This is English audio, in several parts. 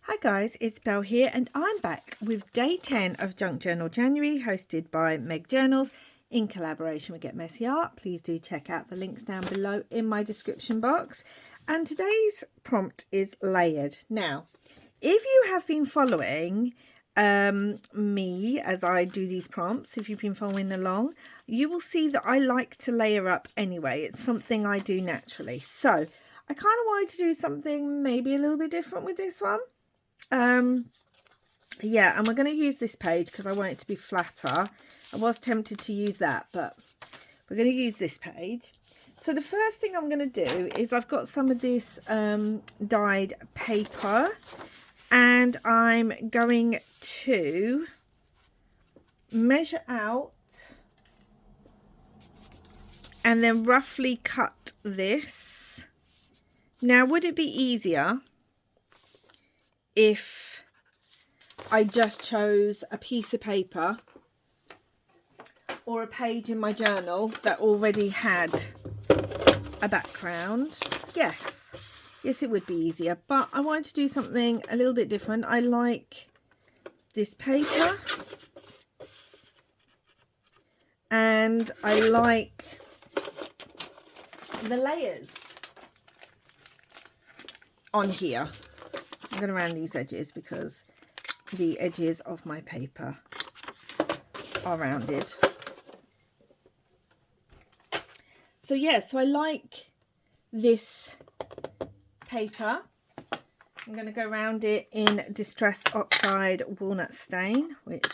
Hi guys, it's Belle here and I'm back with day 10 of Junk Journal January, hosted by Meg Journals in collaboration with Get Messy Art. Please do check out the links down below in my description box. And today's prompt is layered. Now, if you have been following me as I do these prompts, if you've been following along, you will see that I like to layer up anyway. It's something I do naturally. So I kind of wanted to do something maybe a little bit different with this one. Yeah, and we're going to use this page because I want it to be flatter. I was tempted to use that, but we're going to use this page. So the first thing I'm going to do is I've got some of this dyed paper, and I'm going to measure out and then roughly cut this. Now, would it be easier if I just chose a piece of paper or a page in my journal that already had a background? Yes, it would be easier, but I wanted to do something a little bit different. I like this paper and I like the layers on here. I'm going to round these edges because the edges of my paper are rounded. So yeah, so I like this paper. I'm going to go around it in Distress Oxide Walnut Stain, which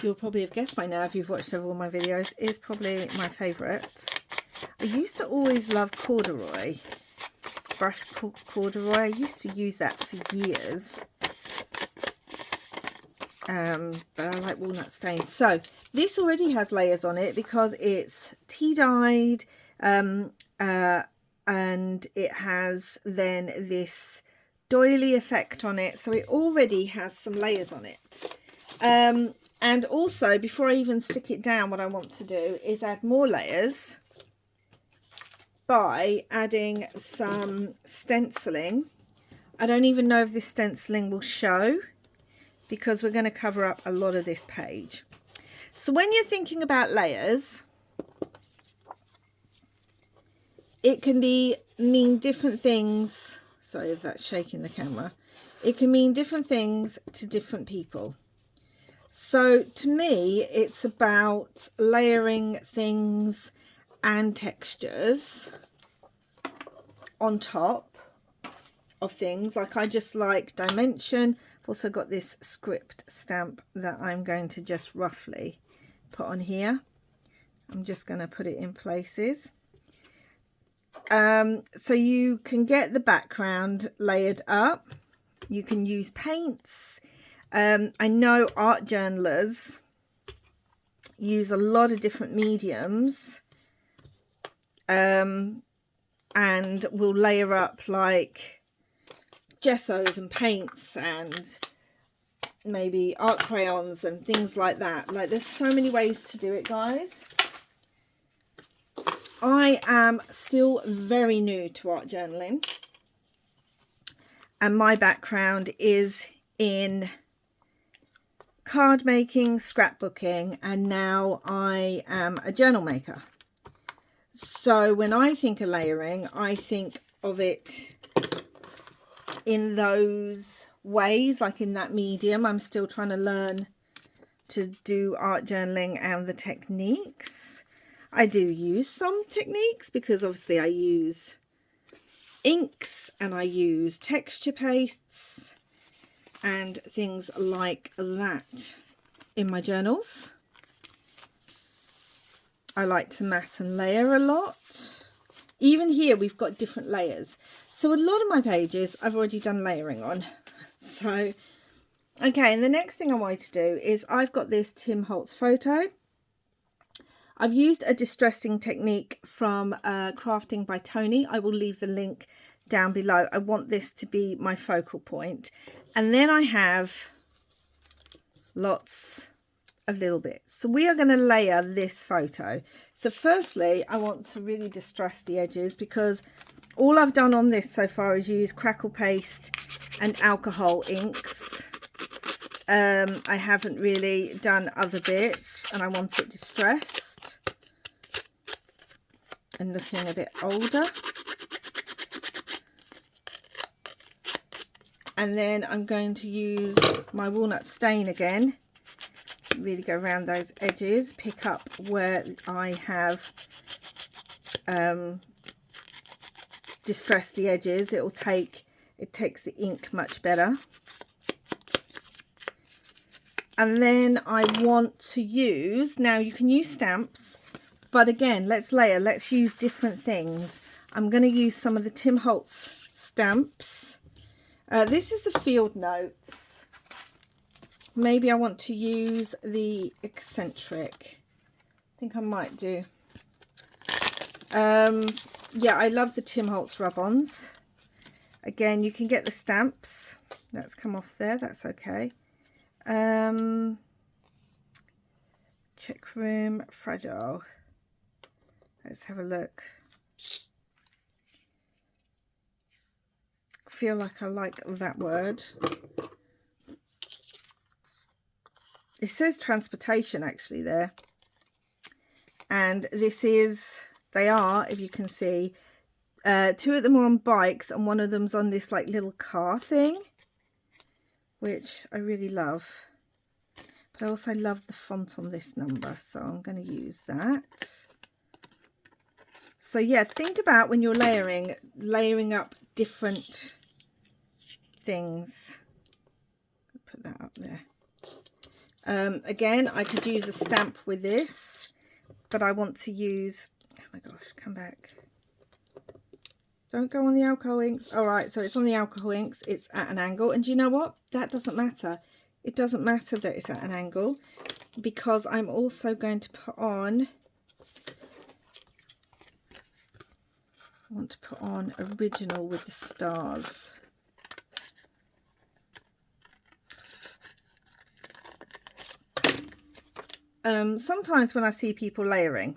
you'll probably have guessed by now if you've watched several of my videos, is probably my favourite. I used to always love corduroy. Brush corduroy. I used to use that for years, but I like walnut stain. So this already has layers on it because it's tea dyed, and it has then this doily effect on it, so it already has some layers on it. And also, before I even stick it down, what I want to do is add more layers by adding some stenciling. I don't even know if this stenciling will show because we're going to cover up a lot of this page. So when you're thinking about layers, it can mean different things. Sorry if that's shaking the camera. It can mean different things to different people. So to me, it's about layering things and textures on top of things. Like I just like dimension. I've also got this script stamp that I'm going to just roughly put on here. I'm just going to put it in places. So you can get the background layered up. You can use paints. I know art journalers use a lot of different mediums, and will layer up like gessos and paints and maybe art crayons and things like that. Like, there's so many ways to do it, guys. I am still very new to art journaling, and my background is in card making, scrapbooking, and now I am a journal maker. So when I think of layering, I think of it in those ways, like in that medium. I'm still trying to learn to do art journaling and the techniques. I do use some techniques because obviously I use inks and I use texture pastes and things like that in my journals. I like to mat and layer a lot. Even here we've got different layers. So a lot of my pages I've already done layering on. So, okay, and the next thing I wanted to do is I've got this Tim Holtz photo. I've used a distressing technique from Crafting by Tony. I will leave the link down below. I want this to be my focal point. And then I have lots of little bits. So we are going to layer this photo. So firstly, I want to really distress the edges because all I've done on this so far is use crackle paste and alcohol inks. I haven't really done other bits, and I want it distressed and looking a bit older. And then I'm going to use my walnut stain again, really go around those edges, pick up where I have distressed the edges. It takes the ink much better. And then I want to use, now you can use stamps, but again, let's layer, let's use different things. I'm going to use some of the Tim Holtz stamps. This is the field notes. Maybe I want to use the eccentric. I think I might do. Yeah, I love the Tim Holtz rub-ons. Again, you can get the stamps. That's come off there, that's okay. Check Room Fragile. Let's have a look. Feel like I like that word. It says transportation actually there. And this is, they are, if you can see, two of them are on bikes and one of them's on this like little car thing, which I really love. But I also love the font on this number, so I'm going to use that. So yeah, think about when you're layering up different things. Put that up there. Again, I could use a stamp with this, but I want to use, oh my gosh, come back. Don't go on the alcohol inks. All right, so it's on the alcohol inks. It's at an angle. And do you know what? That doesn't matter. It doesn't matter that it's at an angle, because I'm also going to put on, I want to put on Original with the stars. Sometimes when I see people layering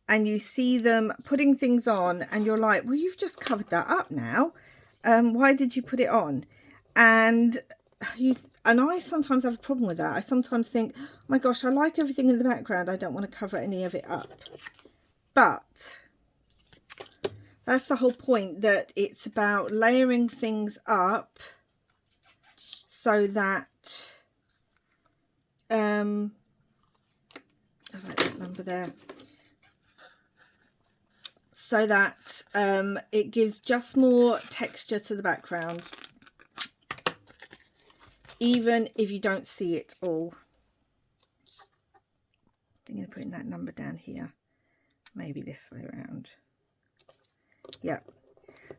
and you see them putting things on and you're like, well, you've just covered that up now. Why did you put it on? And I sometimes have a problem with that. I sometimes think, oh my gosh, I like everything in the background. I don't want to cover any of it up. But that's the whole point, that it's about layering things up so that I like that number there, so that it gives just more texture to the background, even if you don't see it all. I'm going to put that number down here, maybe this way around. Yeah,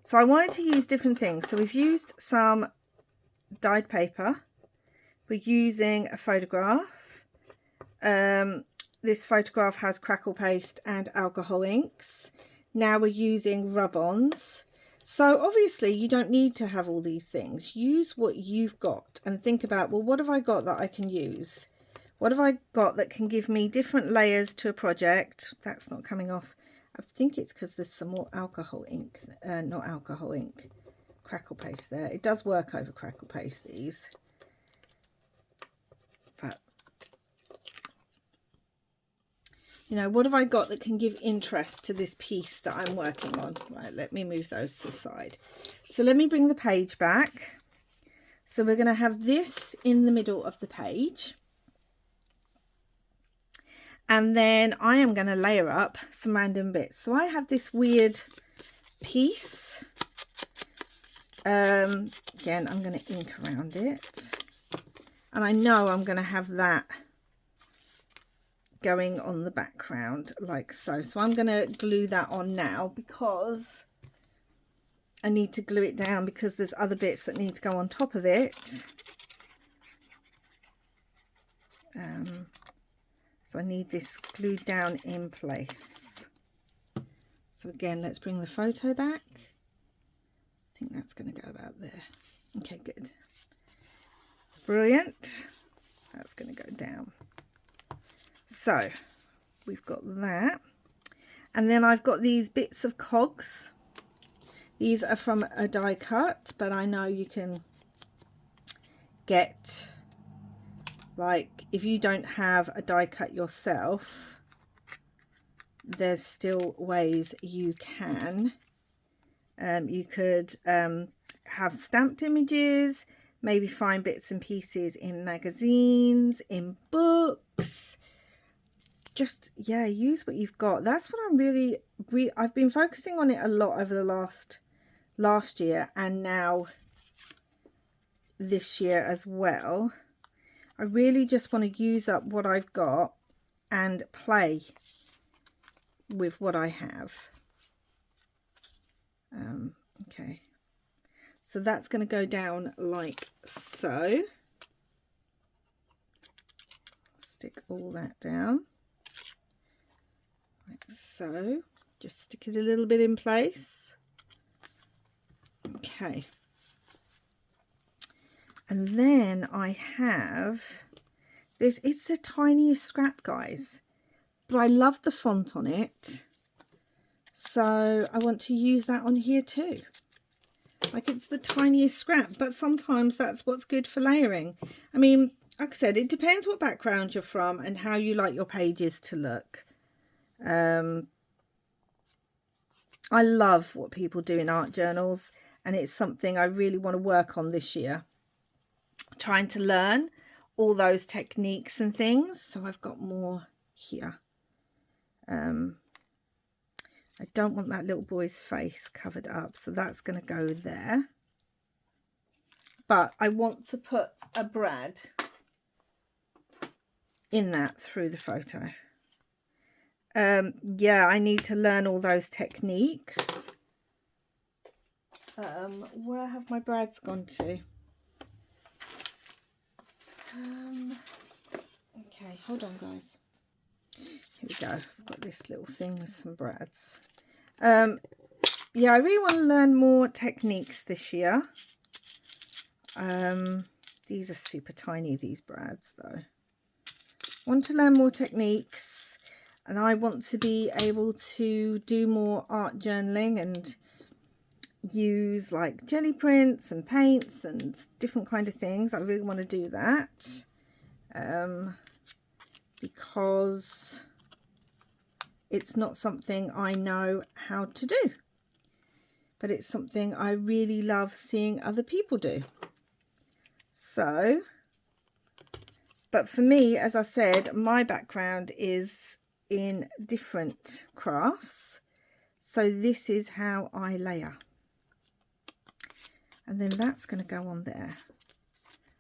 so I wanted to use different things. So we've used some dyed paper. We're using a photograph. This photograph has crackle paste and alcohol inks. Now we're using rub-ons. So obviously you don't need to have all these things. Use what you've got and think about, well, what have I got that I can use? What have I got that can give me different layers to a project? That's not coming off. I think it's because there's some more alcohol ink, not alcohol ink, crackle paste there. It does work over crackle paste, these. But, you know, what have I got that can give interest to this piece that I'm working on? Right, let me move those to the side. So let me bring the page back. So we're going to have this in the middle of the page. And then I am going to layer up some random bits. So I have this weird piece. Again, I'm going to ink around it. And I know I'm going to have that going on the background like so. So I'm going to glue that on now, because I need to glue it down, because there's other bits that need to go on top of it. So I need this glued down in place. So again, let's bring the photo back. I think that's going to go about there. Okay, good. Brilliant. That's going to go down. So we've got that. And then I've got these bits of cogs. These are from a die cut, but I know you can get, like, if you don't have a die cut yourself, there's still ways you can. You could have stamped images, maybe find bits and pieces in magazines, in books. Just, yeah, use what you've got. That's what I'm really I've been focusing on it a lot over the last year, and now this year as well. I really just want to use up what I've got and play with what I have. Okay, so that's going to go down like so. Stick all that down like so. Just stick it a little bit in place. Okay, and then I have this. It's the tiniest scrap, guys, but I love the font on it, so I want to use that on here too. Like, it's the tiniest scrap, but sometimes that's what's good for layering. I mean, like I said, it depends what background you're from and how you like your pages to look. I love what people do in art journals, and it's something I really want to work on this year. Trying to learn all those techniques and things. So I've got more here. I don't want that little boy's face covered up, so that's going to go there. But I want to put a Brad in that through the photo. Yeah, I need to learn all those techniques. Where have my Brads gone to? Okay, hold on, guys. Here we go. I've got this little thing with some Brads. Yeah, I really want to learn more techniques this year. These are super tiny, these Brads, though. I want to learn more techniques, and I want to be able to do more art journaling and use like jelly prints and paints and different kind of things. I really want to do that because it's not something I know how to do, but it's something I really love seeing other people do. So, but for me, as I said, my background is in different crafts, so this is how I layer. And then that's going to go on there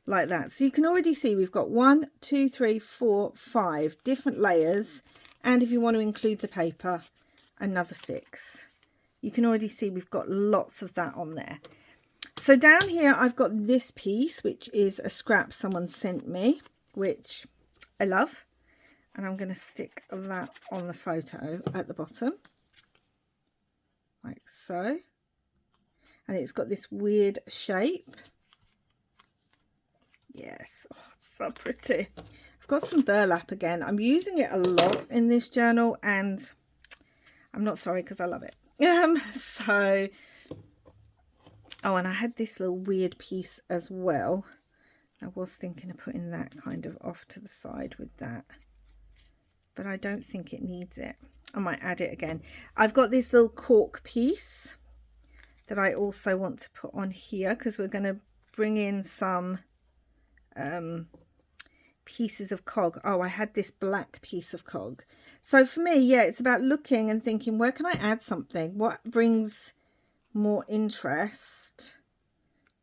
like that. So you can already see we've got 1, 2, 3, 4, 5 different layers. And if you want to include the paper, another 6. You can already see we've got lots of that on there. So down here, I've got this piece, which is a scrap someone sent me, which I love. And I'm going to stick that on the photo at the bottom, like so. And it's got this weird shape. Yes, oh, it's so pretty. I've got some burlap again. I'm using it a lot in this journal, and I'm not sorry because I love it. So, oh, and I had this little weird piece as well. I was thinking of putting that kind of off to the side with that, but I don't think it needs it. I might add it again. I've got this little cork piece that I also want to put on here because we're going to bring in some pieces of cog. Oh, I had this black piece of cog. So for me, yeah, it's about looking and thinking, where can I add something? What brings more interest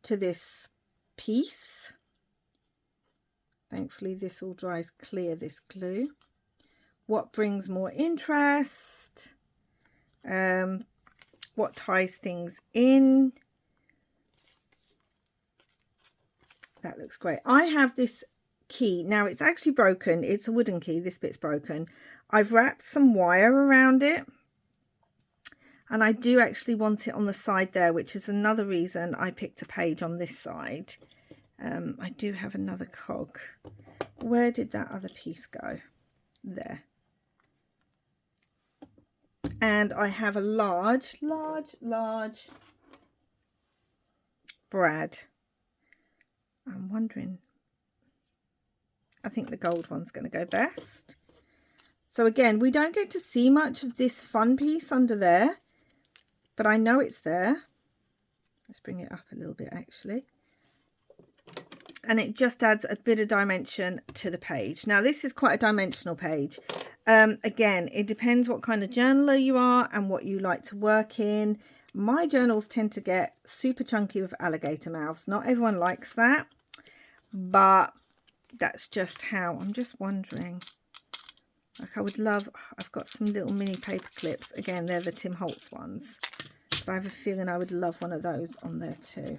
to this piece? Thankfully, this all dries clear, this glue. What brings more interest? What ties things in? That looks great. I have this key. Now, it's actually broken. It's a wooden key. This bit's broken. I've wrapped some wire around it. And I do actually want it on the side there, which is another reason I picked a page on this side. I do have another cog. Where did that other piece go? There. And I have a large brad. I'm wondering, I think the gold one's going to go best. So again, we don't get to see much of this fun piece under there, but I know it's there. Let's bring it up a little bit actually. And it just adds a bit of dimension to the page. Now this is quite a dimensional page. Again, it depends what kind of journaler you are and what you like to work in. My journals tend to get super chunky with alligator mouths. Not everyone likes that, but that's just how. I'm just wondering, like I would love, I've got some little mini paper clips. Again, they're the Tim Holtz ones. But I have a feeling I would love one of those on there too.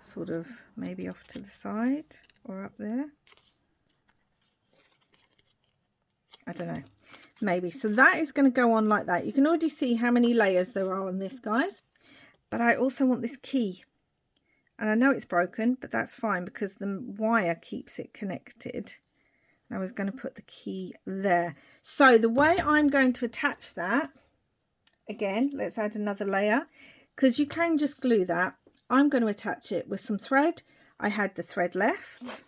Sort of maybe off to the side or up there. I don't know, maybe. So that is going to go on like that. You can already see how many layers there are on this, guys. But I also want this key. And I know it's broken, but that's fine because the wire keeps it connected. And I was going to put the key there. So the way I'm going to attach that, again, let's add another layer, because you can just glue that. I'm going to attach it with some thread. I had the thread left.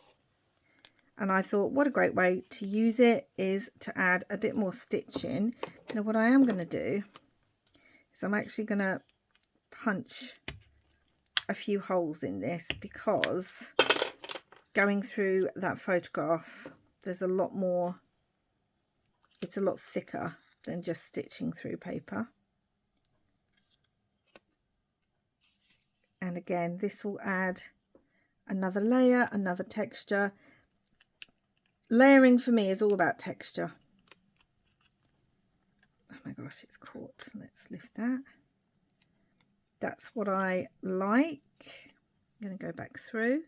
And I thought, what a great way to use it is to add a bit more stitching. Now, what I am going to do is I'm actually going to punch a few holes in this because going through that photograph, there's a lot more, it's a lot thicker than just stitching through paper. And again, this will add another layer, another texture. Layering for me is all about texture. Oh my gosh, it's caught. Let's lift that. That's what I like. I'm going to go back through.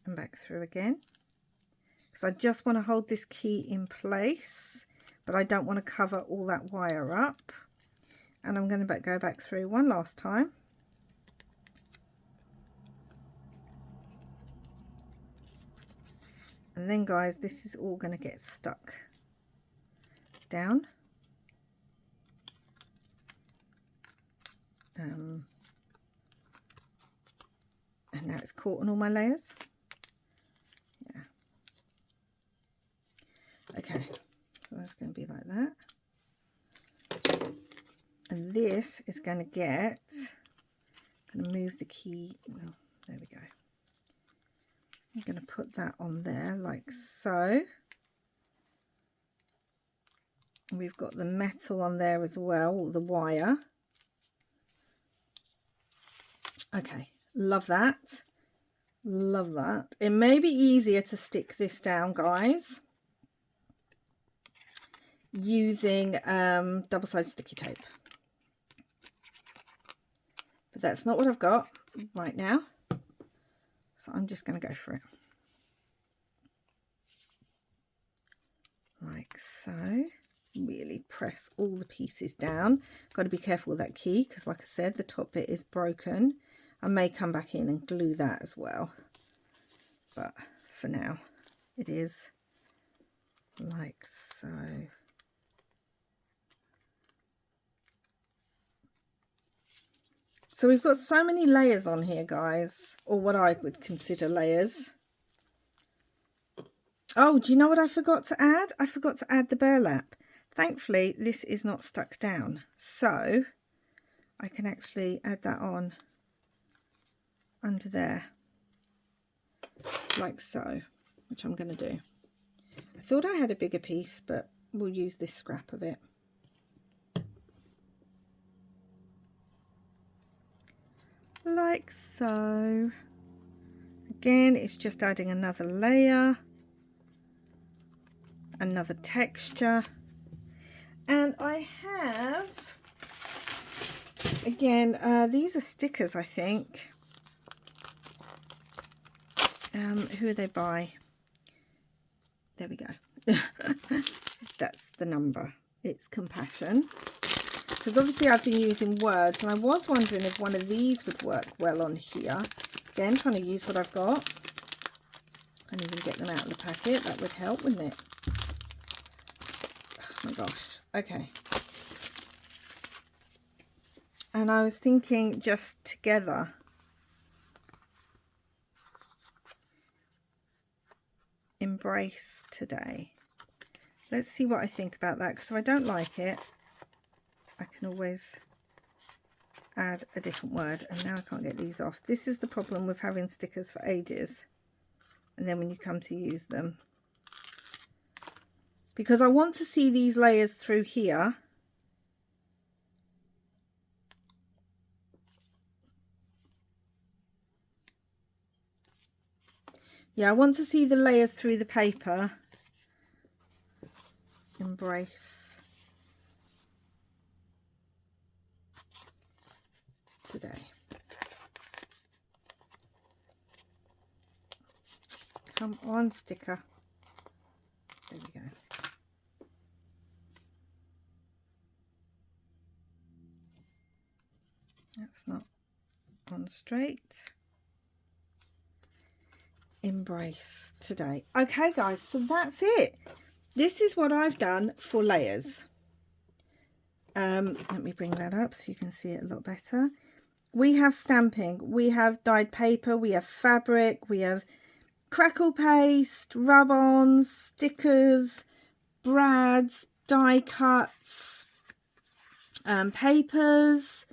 And back through again. Because I just want to hold this key in place, but I don't want to cover all that wire up. And I'm going to go back through one last time. And then, guys, this is all going to get stuck down. And now it's caught on all my layers. Yeah. Okay, so that's going to be like that. And this is going to get, I'm going to move the key. Oh, there we go. I'm going to put that on there like so. We've got the metal on there as well, the wire. Okay, love that. Love that. It may be easier to stick this down, guys, using double-sided sticky tape. But that's not what I've got right now. So I'm just going to go for it. Like so. Really press all the pieces down. Got to be careful with that key because, like I said, the top bit is broken. I may come back in and glue that as well. But for now, it is like so. So we've got so many layers on here, guys, or what I would consider layers. Oh, do you know what I forgot to add? I forgot to add the burlap. Thankfully, this is not stuck down, so I can actually add that on under there, like so, which I'm going to do. I thought I had a bigger piece, but we'll use this scrap of it. Like so. Again, it's just adding another layer, another texture. And I have, again, these are stickers, I think. Who are they by? There we go. That's the number. It's Compassion. Because obviously I've been using words, and I was wondering if one of these would work well on here. Again, trying to use what I've got. Can't even get them out of the packet. That would help, wouldn't it? Oh my gosh. Okay. And I was thinking just together. Embrace today. Let's see what I think about that, because if I don't like it, I can always add a different word. And now I can't get these off. This is the problem with having stickers for ages, and then when you come to use them, because I want to see these layers through here. Yeah, I want to see the layers through the paper. Embrace today. Come on, sticker. There we go. That's not on straight. Embrace today. Okay guys, so that's it. This is what I've done for layers. Let me bring that up so you can see it a lot better. We have stamping, we have dyed paper, we have fabric, we have crackle paste, rub-ons, stickers, brads, die cuts, papers,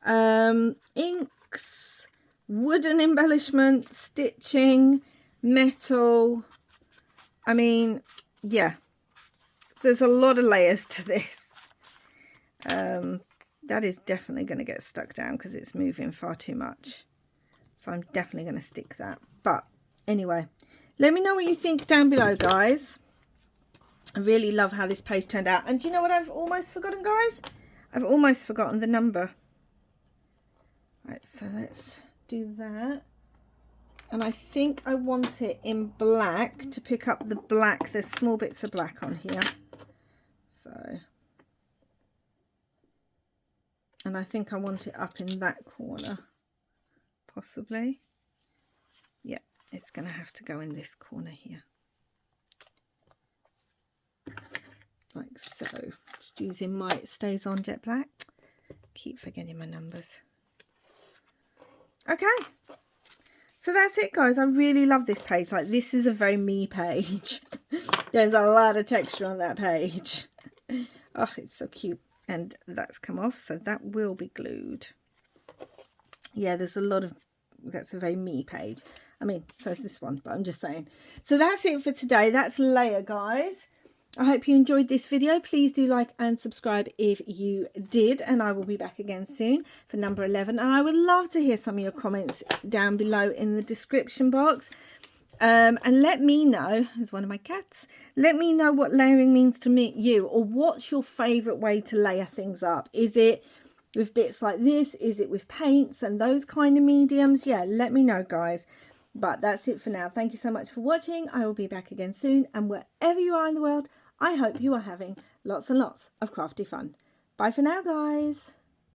inks, wooden embellishment, stitching, metal. I mean, yeah, there's a lot of layers to this. That is definitely going to get stuck down because it's moving far too much. So I'm definitely going to stick that. But anyway, let me know what you think down below, guys. I really love how this page turned out. And do you know what I've almost forgotten, guys? I've almost forgotten the number. Right, so let's do that. And I think I want it in black to pick up the black. There's small bits of black on here. So, and I think I want it up in that corner, possibly. Yeah, it's going to have to go in this corner here. Like so. Just using my It Stays On Jet Black. Keep forgetting my numbers. Okay. So that's it, guys. I really love this page. Like, this is a very me page. There's a lot of texture on that page. Oh, it's so cute. And that's come off, so that will be glued. Yeah, there's a lot of, that's a very me page. I mean, so is this one, but I'm just saying. So that's it for today. That's layer, guys. I hope you enjoyed this video. Please do like and subscribe if you did, and I will be back again soon for number 11. And I would love to hear some of your comments down below in the description box. And let me know, there's one of my cats, let me know what layering means to you, or what's your favourite way to layer things up. Is it with bits like this? Is it with paints and those kind of mediums? Yeah, let me know, guys. But that's it for now. Thank you so much for watching. I will be back again soon, and wherever you are in the world, I hope you are having lots and lots of crafty fun. Bye for now, guys.